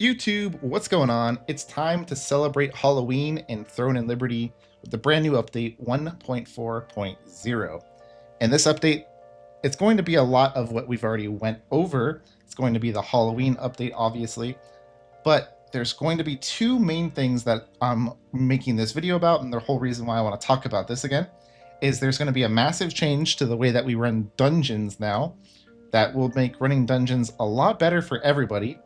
YouTube, what's going on? It's time to celebrate Halloween in Throne and Liberty with the brand new update 1.4.0. And this update, it's going to be a lot of what we've already went over. It's going to be the Halloween update, obviously, but there's going to be two main things that I'm making this video about, and the whole reason why I want to talk about this again is there's going to be a massive change to the way that we run dungeons now that will make running dungeons a lot better for everybody.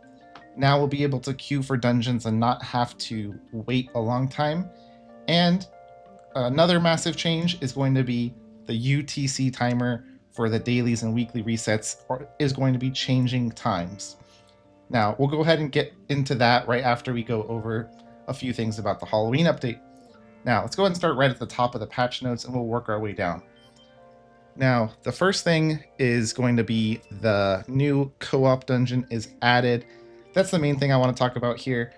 Now we'll be able to queue for dungeons and not have to wait a long time. And another massive change is going to be the UTC timer for the dailies and weekly resets is going to be changing times. Now, we'll go ahead and get into that right after we go over a few things about the Halloween update. Now, let's go ahead and start right at the top of the patch notes and we'll work our way down. Now, the first thing is going to be the new co-op dungeon is added. That's the main thing I want to talk about here.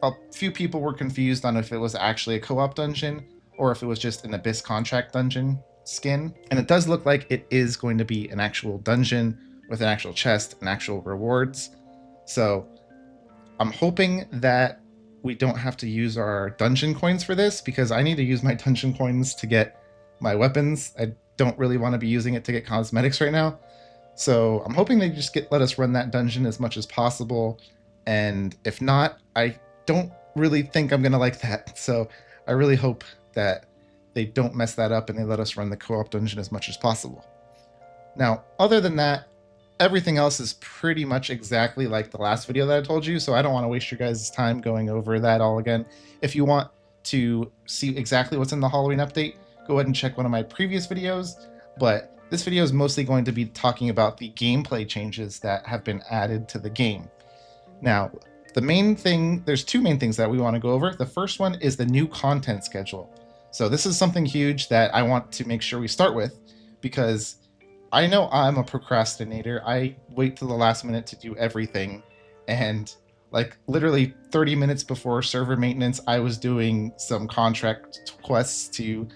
A few people were confused on if it was actually a co-op dungeon or if it was just an Abyss contract dungeon skin. And it does look like it is going to be an actual dungeon with an actual chest and actual rewards. So I'm hoping that we don't have to use our dungeon coins for this, because I need to use my dungeon coins to get my weapons. I don't really want to be using it to get cosmetics right now. So I'm hoping they just let us run that dungeon as much as possible. And if not, I don't really think I'm going to like that. So I really hope that they don't mess that up and they let us run the co-op dungeon as much as possible. Now, other than that, everything else is pretty much exactly like the last video that I told you. So I don't want to waste your guys' time going over that all again. If you want to see exactly what's in the Halloween update, go ahead and check one of my previous videos. But this video is mostly going to be talking about the gameplay changes that have been added to the game. Now, there's two main things that we want to go over. The first one is the new content schedule. So this is something huge that I want to make sure we start with, because I know I'm a procrastinator. I wait till the last minute to do everything. And like literally 30 minutes before server maintenance, I was doing some contract quests to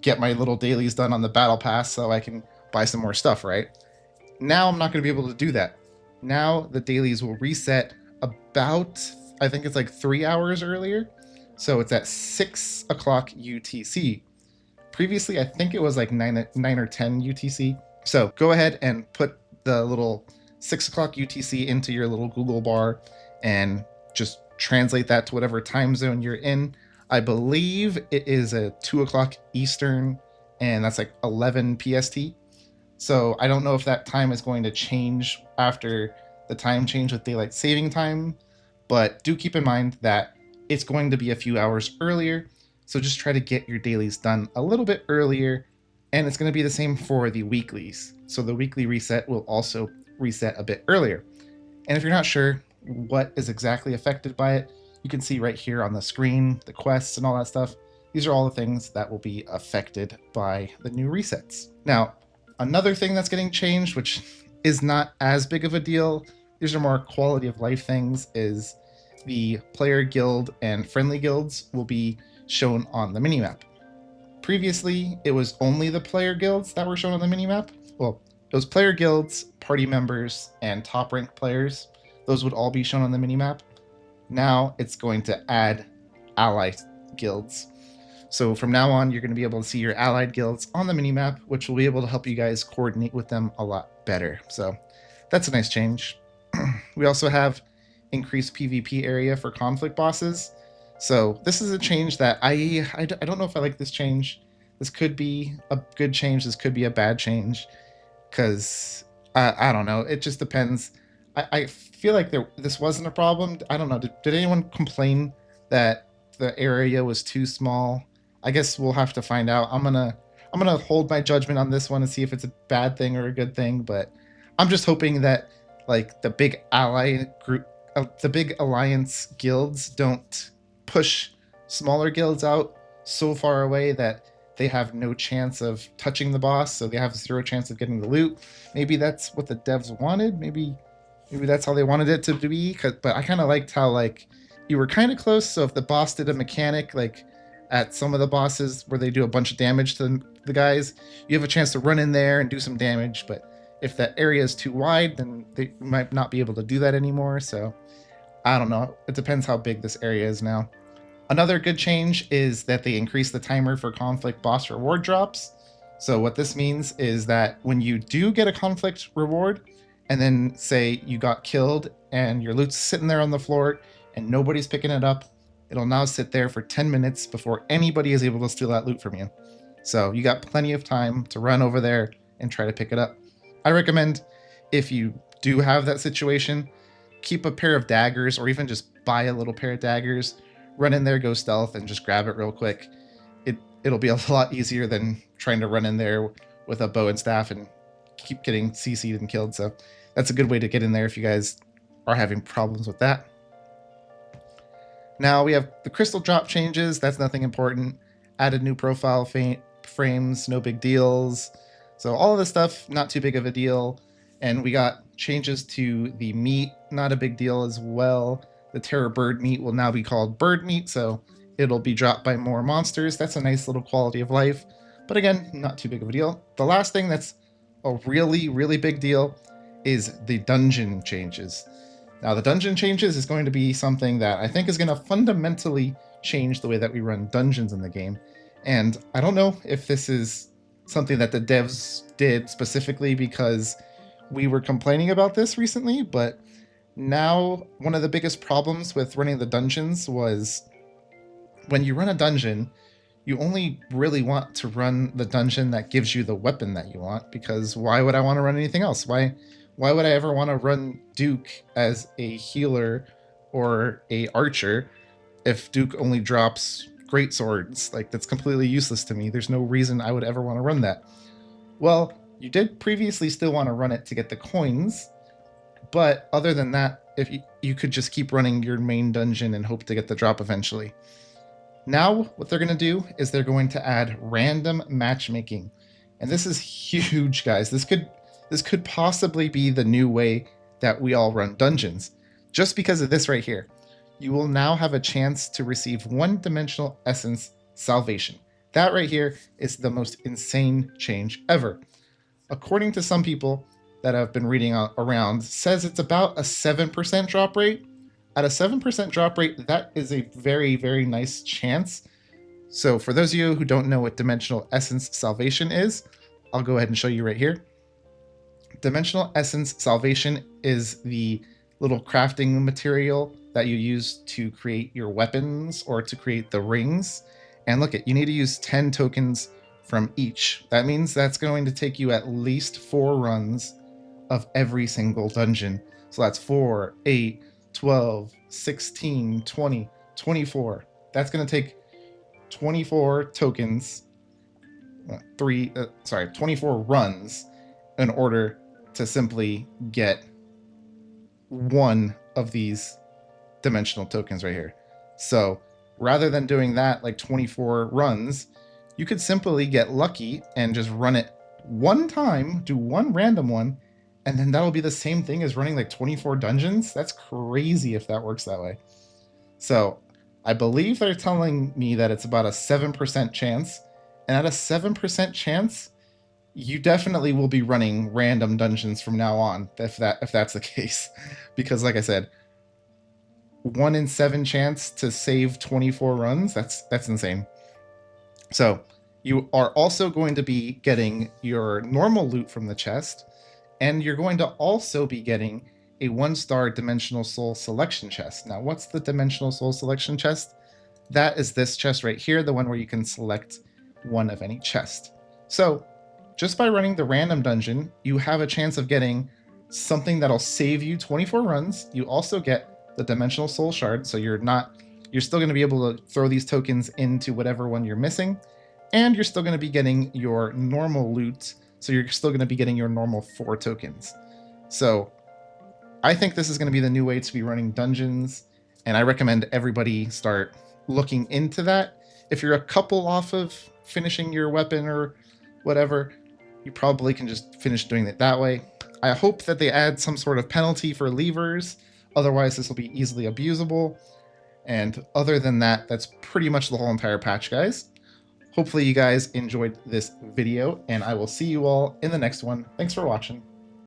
get my little dailies done on the battle pass so I can buy some more stuff, right? Now I'm not going to be able to do that. Now the dailies will reset about, I think it's like 3 hours earlier. So it's at 6 o'clock UTC. Previously, I think it was like 9 or 10 UTC. So go ahead and put the little 6 o'clock UTC into your little Google bar and just translate that to whatever time zone you're in. I believe it is a 2 o'clock Eastern, and that's like 11 PST. So I don't know if that time is going to change after the time change with daylight saving time, but do keep in mind that it's going to be a few hours earlier. So just try to get your dailies done a little bit earlier, and it's going to be the same for the weeklies. So the weekly reset will also reset a bit earlier. And if you're not sure what is exactly affected by it, you can see right here on the screen, the quests and all that stuff. These are all the things that will be affected by the new resets. Now, another thing that's getting changed, which is not as big of a deal, these are more quality of life things, is the player guild and friendly guilds will be shown on the minimap. Previously, it was only the player guilds that were shown on the minimap. Well, it was player guilds, party members, and top ranked players. Those would all be shown on the minimap. Now it's going to add allied guilds. So from now on, you're going to be able to see your allied guilds on the minimap, which will be able to help you guys coordinate with them a lot better. So that's a nice change. We also have increased PvP area for conflict bosses. So this is a change that I don't know if I like this change. This could be a good change. This could be a bad change, because I don't know. It just depends. I feel like this wasn't a problem. I don't know. Did anyone complain that the area was too small? I guess we'll have to find out. I'm gonna hold my judgment on this one and see if it's a bad thing or a good thing. But I'm just hoping that like the big ally group, the big alliance guilds don't push smaller guilds out so far away that they have no chance of touching the boss, so they have zero chance of getting the loot. Maybe that's what the devs wanted. Maybe that's how they wanted it to be. But I kind of liked how like you were kind of close. So if the boss did a mechanic like at some of the bosses where they do a bunch of damage to the guys, you have a chance to run in there and do some damage. But if that area is too wide, then they might not be able to do that anymore. So I don't know. It depends how big this area is now. Another good change is that they increase the timer for conflict boss reward drops. So what this means is that when you do get a conflict reward, and then say you got killed and your loot's sitting there on the floor and nobody's picking it up, it'll now sit there for 10 minutes before anybody is able to steal that loot from you. So you got plenty of time to run over there and try to pick it up. I recommend, if you do have that situation, keep a pair of daggers, or even just buy a little pair of daggers, run in there, go stealth, and just grab it real quick. It'll be a lot easier than trying to run in there with a bow and staff and keep getting CC'd and killed. So that's a good way to get in there if you guys are having problems with that. Now we have the crystal drop changes. That's nothing important. Added new profile frames, no big deals. So all of this stuff, not too big of a deal. And we got changes to the meat, not a big deal as well. The Terror Bird meat will now be called Bird meat, so it'll be dropped by more monsters. That's a nice little quality of life. But again, not too big of a deal. The last thing that's a really, really big deal is the dungeon changes. Now, the dungeon changes is going to be something that I think is going to fundamentally change the way that we run dungeons in the game. And I don't know if this is something that the devs did specifically because we were complaining about this recently, but now one of the biggest problems with running the dungeons was when you run a dungeon, you only really want to run the dungeon that gives you the weapon that you want, because why would I want to run anything else? Why would I ever want to run Duke as a healer or a archer if Duke only drops great swords? Like, that's completely useless to me. There's no reason I would ever want to run that. Well, you did previously still want to run it to get the coins, but other than that, if you could just keep running your main dungeon and hope to get the drop eventually. Now, what they're going to do is they're going to add random matchmaking. And this is huge, guys. This could possibly be the new way that we all run dungeons. Just because of this right here. You will now have a chance to receive one-dimensional essence salvation. That right here is the most insane change ever. According to some people that I've been reading around, says it's about a 7% drop rate. At a 7% drop rate, that is a very, very nice chance. So for those of you who don't know what Dimensional Essence Salvation is, I'll go ahead and show you right here. Dimensional Essence Salvation is the little crafting material that you use to create your weapons or to create the rings. And look, you need to use 10 tokens from each. That means that's going to take you at least 4 runs of every single dungeon. So that's 4, 8, 12, 16, 20, 24. That's going to take 24 tokens, 24 runs in order to simply get one of these dimensional tokens right here. So rather than doing that like 24 runs, you could simply get lucky and just run it one time, do one random one, and then that'll be the same thing as running like 24 dungeons. That's crazy if that works that way. So I believe they're telling me that it's about a 7% chance. And at a 7% chance, you definitely will be running random dungeons from now on, if that's the case. Because like I said, 1 in 7 chance to save 24 runs, that's insane. So you are also going to be getting your normal loot from the chest, and you're going to also be getting a 1-star Dimensional Soul Selection chest. Now, what's the Dimensional Soul Selection chest? That is this chest right here, the one where you can select one of any chest. So just by running the random dungeon, you have a chance of getting something that'll save you 24 runs. You also get the Dimensional Soul Shard, so you're still going to be able to throw these tokens into whatever one you're missing, and you're still going to be getting your normal loot, so you're still going to be getting your normal 4 tokens. So I think this is going to be the new way to be running dungeons, and I recommend everybody start looking into that. If you're a couple off of finishing your weapon or whatever, you probably can just finish doing it that way. I hope that they add some sort of penalty for leavers, otherwise this will be easily abusable. And other than that, that's pretty much the whole entire patch, guys. Hopefully you guys enjoyed this video, and I will see you all in the next one. Thanks for watching.